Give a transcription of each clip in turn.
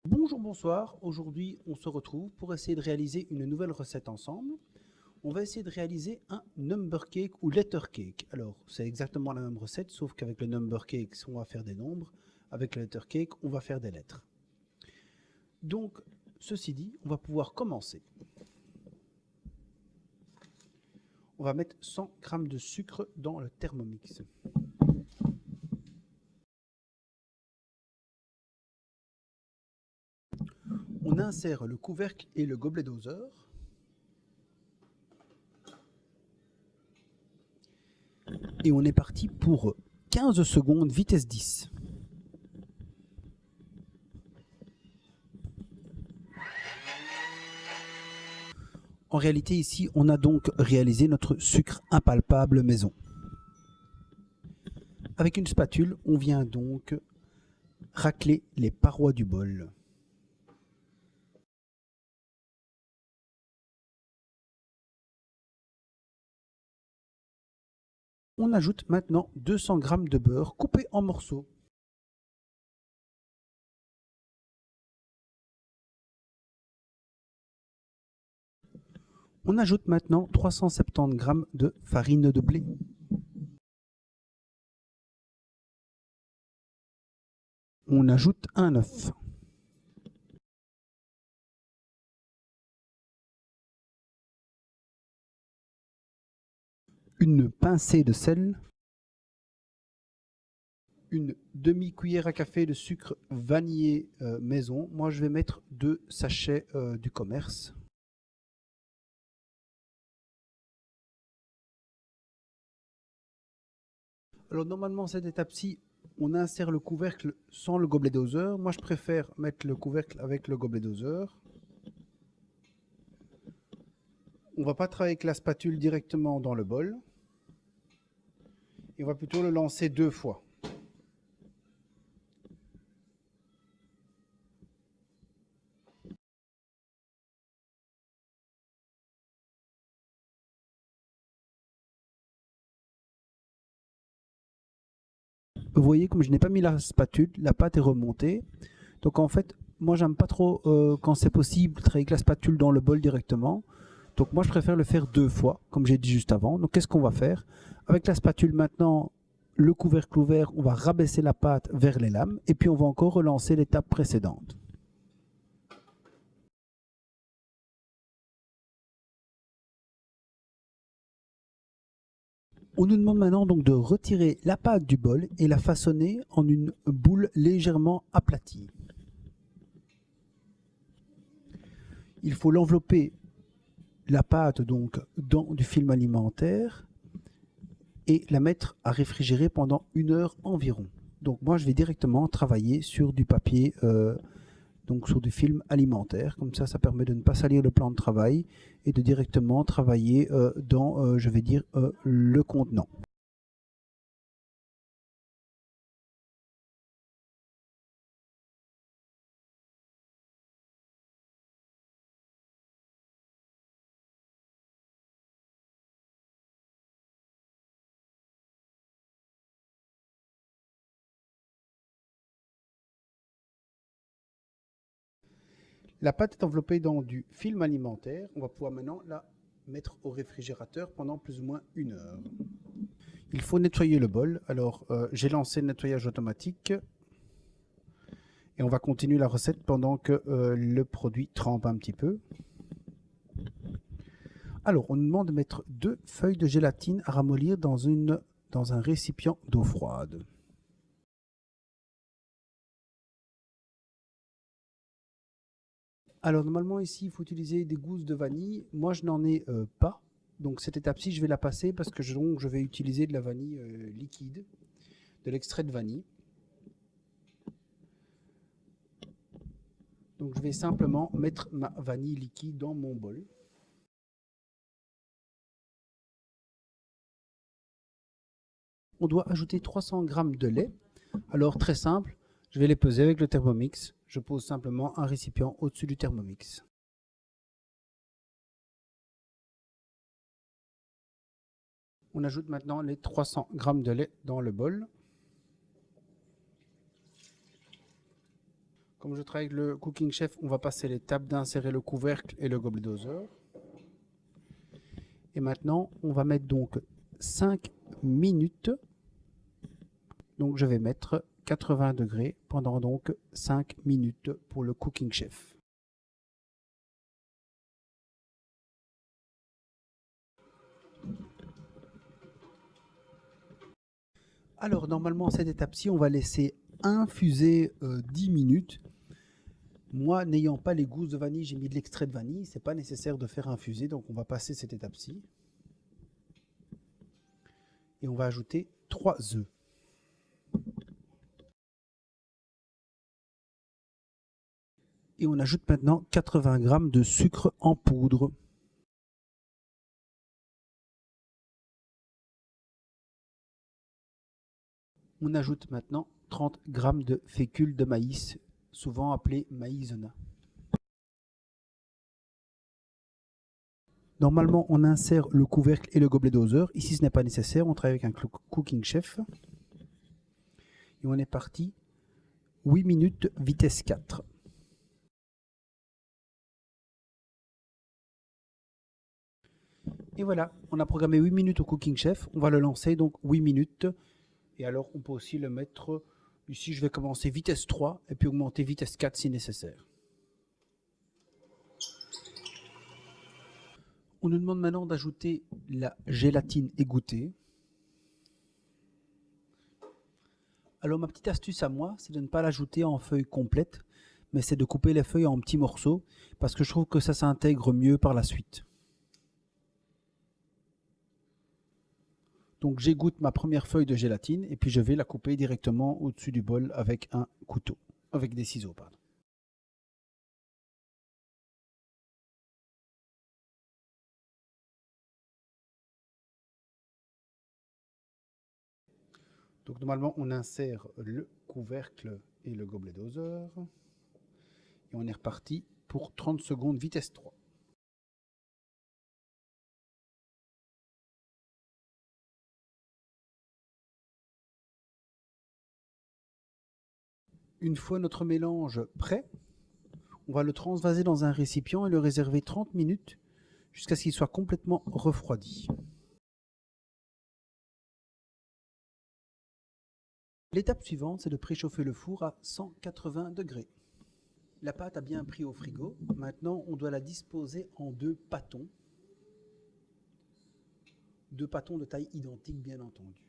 Bonjour, bonsoir. Aujourd'hui, on se retrouve pour essayer de réaliser une nouvelle recette ensemble. On va essayer de réaliser un number cake ou letter cake. Alors, c'est exactement la même recette, sauf qu'avec le number cake, on va faire des nombres. Avec le letter cake, on va faire des lettres. Donc, ceci dit, on va pouvoir commencer. On va mettre 100 g de sucre dans le Thermomix. On insère le couvercle et le gobelet doseur. Et on est parti pour 15 secondes, vitesse 10. En réalité, ici, on a donc réalisé notre sucre impalpable maison. Avec une spatule, on vient donc racler les parois du bol. On ajoute maintenant 200 g de beurre coupé en morceaux. On ajoute maintenant 370 g de farine de blé. On ajoute un œuf. Une pincée de sel. Une demi-cuillère à café de sucre vanillé maison. Moi, je vais mettre 2 sachets du commerce. Alors normalement, cette étape-ci, on insère le couvercle sans le gobelet doseur. Moi, je préfère mettre le couvercle avec le gobelet doseur. On ne va pas travailler avec la spatule directement dans le bol. Et on va plutôt le lancer 2 fois. Vous voyez, comme je n'ai pas mis la spatule, la pâte est remontée. Donc en fait, moi j'aime pas trop quand c'est possible travailler avec la spatule dans le bol directement. Donc moi je préfère le faire 2 fois, comme j'ai dit juste avant. Donc qu'est-ce qu'on va faire? Avec la spatule maintenant, le couvercle ouvert, on va rabaisser la pâte vers les lames et puis on va encore relancer l'étape précédente. On nous demande maintenant donc de retirer la pâte du bol et la façonner en une boule légèrement aplatie. Il faut l'envelopper la pâte donc dans du film alimentaire et la mettre à réfrigérer pendant 1 heure environ. Donc moi je vais directement travailler sur du papier, donc sur du film alimentaire. Comme ça permet de ne pas salir le plan de travail et de directement travailler dans, je vais dire, le contenant. La pâte est enveloppée dans du film alimentaire. On va pouvoir maintenant la mettre au réfrigérateur pendant plus ou moins 1 heure. Il faut nettoyer le bol. Alors, j'ai lancé le nettoyage automatique. Et on va continuer la recette pendant que le produit trempe un petit peu. Alors, on nous demande de mettre 2 feuilles de gélatine à ramollir dans un récipient d'eau froide. Alors, normalement, ici, il faut utiliser des gousses de vanille. Moi, je n'en ai pas. Donc, cette étape-ci, je vais la passer parce que je vais utiliser de la vanille liquide, de l'extrait de vanille. Donc, je vais simplement mettre ma vanille liquide dans mon bol. On doit ajouter 300 g de lait. Alors, très simple, je vais les peser avec le Thermomix. Je pose simplement un récipient au-dessus du Thermomix. On ajoute maintenant les 300 g de lait dans le bol. Comme je travaille avec le Cooking Chef, on va passer l'étape d'insérer le couvercle et le gobelet doseur. Et maintenant, on va mettre donc 5 minutes. Donc je vais mettre 80 degrés pendant donc 5 minutes pour le Cooking Chef. Alors normalement, cette étape-ci, on va laisser infuser 10 minutes. Moi, n'ayant pas les gousses de vanille, j'ai mis de l'extrait de vanille. C'est pas nécessaire de faire infuser, donc on va passer cette étape-ci. Et on va ajouter 3 œufs. Et on ajoute maintenant 80 g de sucre en poudre. On ajoute maintenant 30 g de fécule de maïs, souvent appelé maïzena. Normalement, on insère le couvercle et le gobelet doseur. Ici, ce n'est pas nécessaire. On travaille avec un Cooking Chef. Et on est parti. 8 minutes, vitesse 4. Et voilà, on a programmé 8 minutes au Cooking Chef. On va le lancer, donc 8 minutes. Et alors, on peut aussi le mettre... Ici, je vais commencer vitesse 3 et puis augmenter vitesse 4 si nécessaire. On nous demande maintenant d'ajouter la gélatine égouttée. Alors ma petite astuce à moi, c'est de ne pas l'ajouter en feuilles complètes, mais c'est de couper les feuilles en petits morceaux, parce que je trouve que ça s'intègre mieux par la suite. Donc j'égoutte ma première feuille de gélatine, et puis je vais la couper directement au-dessus du bol avec un couteau, avec des ciseaux, pardon. Donc normalement, on insère le couvercle et le gobelet doseur. Et on est reparti pour 30 secondes vitesse 3. Une fois notre mélange prêt, on va le transvaser dans un récipient et le réserver 30 minutes jusqu'à ce qu'il soit complètement refroidi. L'étape suivante, c'est de préchauffer le four à 180 degrés. La pâte a bien pris au frigo. Maintenant, on doit la disposer en 2 pâtons. 2 pâtons de taille identique, bien entendu.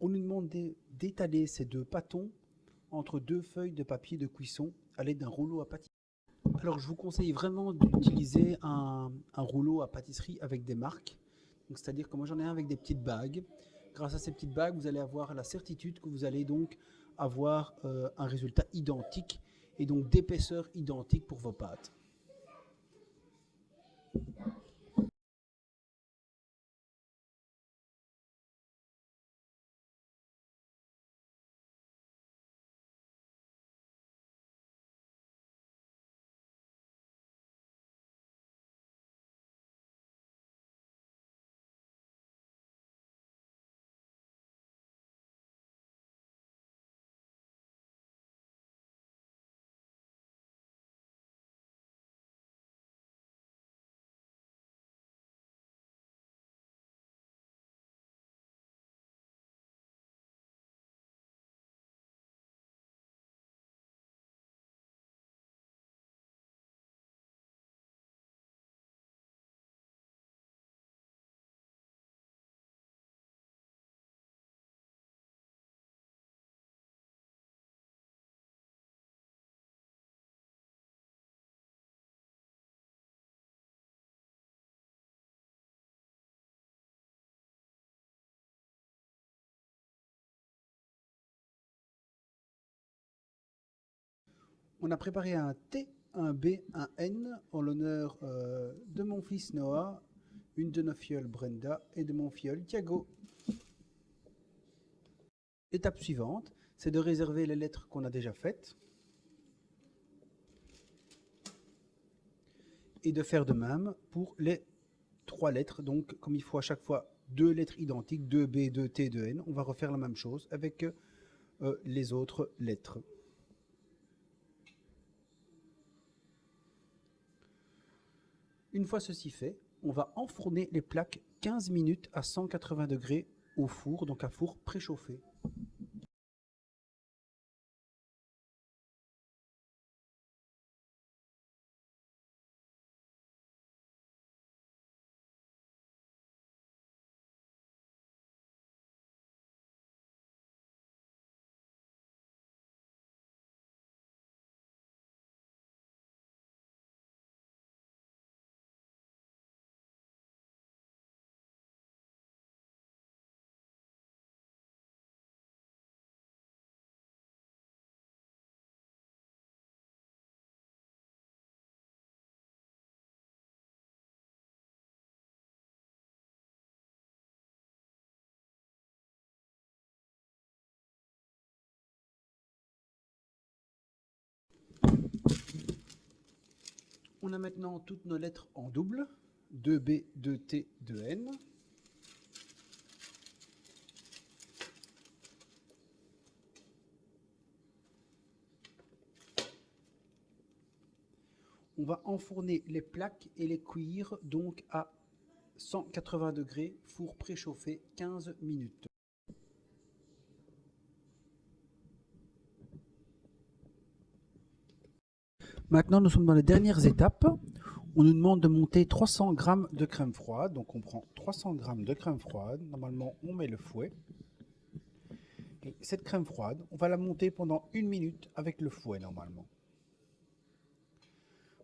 On nous demande d'étaler ces 2 pâtons entre 2 feuilles de papier de cuisson à l'aide d'un rouleau à pâtisserie. Alors, je vous conseille vraiment d'utiliser un rouleau à pâtisserie avec des marques. C'est-à-dire que moi, j'en ai un avec des petites bagues. Grâce à ces petites bagues, vous allez avoir la certitude que vous allez donc avoir un résultat identique et donc d'épaisseur identique pour vos pâtes. On a préparé un T, un B, un N en l'honneur de mon fils Noah, une de nos filleules Brenda et de mon filleul Thiago. L'étape suivante, c'est de réserver les lettres qu'on a déjà faites et de faire de même pour les 3 lettres. Donc, comme il faut à chaque fois 2 lettres identiques, 2 B, 2 T, 2 N, on va refaire la même chose avec les autres lettres. Une fois ceci fait, on va enfourner les plaques 15 minutes à 180 degrés au four, donc à four préchauffé. On a maintenant toutes nos lettres en double, 2B, 2T, 2N. On va enfourner les plaques et les cuire donc à 180 degrés, four préchauffé 15 minutes. Maintenant, nous sommes dans les dernières étapes. On nous demande de monter 300 g de crème froide. Donc, on prend 300 g de crème froide. Normalement, on met le fouet. Et cette crème froide, on va la monter pendant 1 minute avec le fouet, normalement.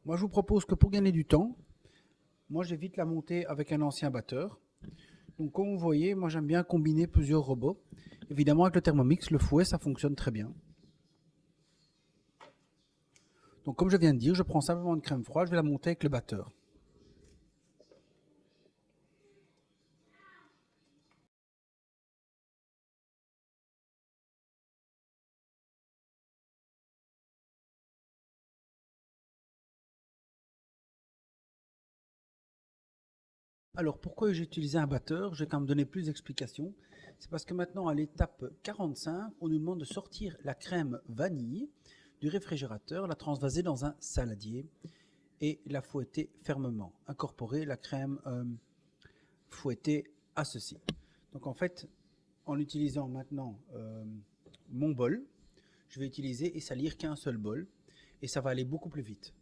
Moi, je vous propose que pour gagner du temps, moi, j'évite la monter avec un ancien batteur. Donc, comme vous voyez, moi, j'aime bien combiner plusieurs robots. Évidemment, avec le Thermomix, le fouet, ça fonctionne très bien. Donc, comme je viens de dire, je prends simplement une crème froide, je vais la monter avec le batteur. Alors, pourquoi j'ai utilisé un batteur? Je vais quand même donner plus d'explications. C'est parce que maintenant, à l'étape 45, on nous demande de sortir la crème vanille du réfrigérateur, la transvaser dans un saladier et la fouetter fermement. Incorporer la crème fouettée à ceci. Donc, en fait, en utilisant maintenant mon bol, je vais utiliser et salir qu'un seul bol et ça va aller beaucoup plus vite.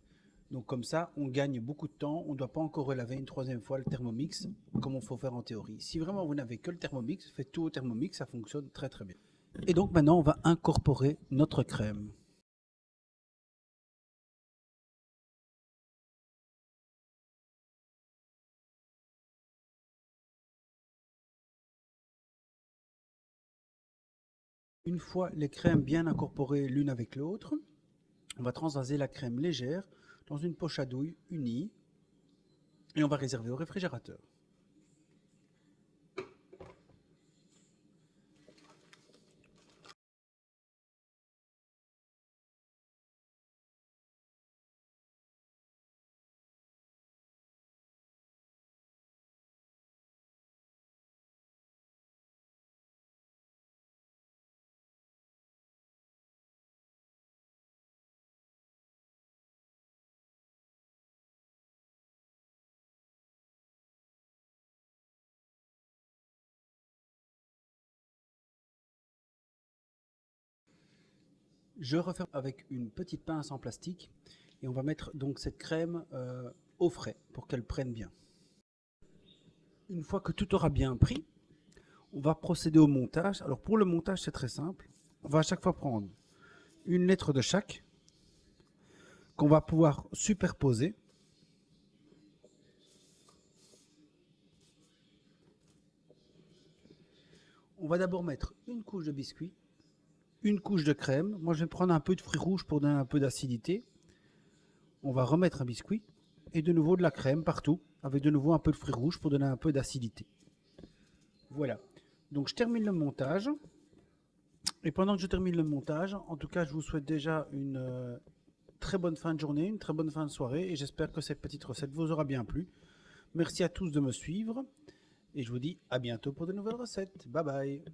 Donc comme ça, on gagne beaucoup de temps. On ne doit pas encore relaver une troisième fois le Thermomix, comme on faut faire en théorie. Si vraiment vous n'avez que le Thermomix, faites tout au Thermomix, ça fonctionne très très bien. Et donc maintenant, on va incorporer notre crème. Une fois les crèmes bien incorporées l'une avec l'autre, on va transvaser la crème légère dans une poche à douille unie et on va réserver au réfrigérateur. Je referme avec une petite pince en plastique et on va mettre donc cette crème au frais pour qu'elle prenne bien. Une fois que tout aura bien pris, on va procéder au montage. Alors pour le montage, c'est très simple. On va à chaque fois prendre une lettre de chaque qu'on va pouvoir superposer. On va d'abord mettre une couche de biscuit, une couche de crème. Moi, je vais prendre un peu de fruits rouges pour donner un peu d'acidité. On va remettre un biscuit et de nouveau de la crème partout, avec de nouveau un peu de fruits rouges pour donner un peu d'acidité. Voilà. Donc je termine le montage. Et pendant que je termine le montage, en tout cas, je vous souhaite déjà une très bonne fin de journée, une très bonne fin de soirée. Et j'espère que cette petite recette vous aura bien plu. Merci à tous de me suivre. Et je vous dis à bientôt pour de nouvelles recettes. Bye bye.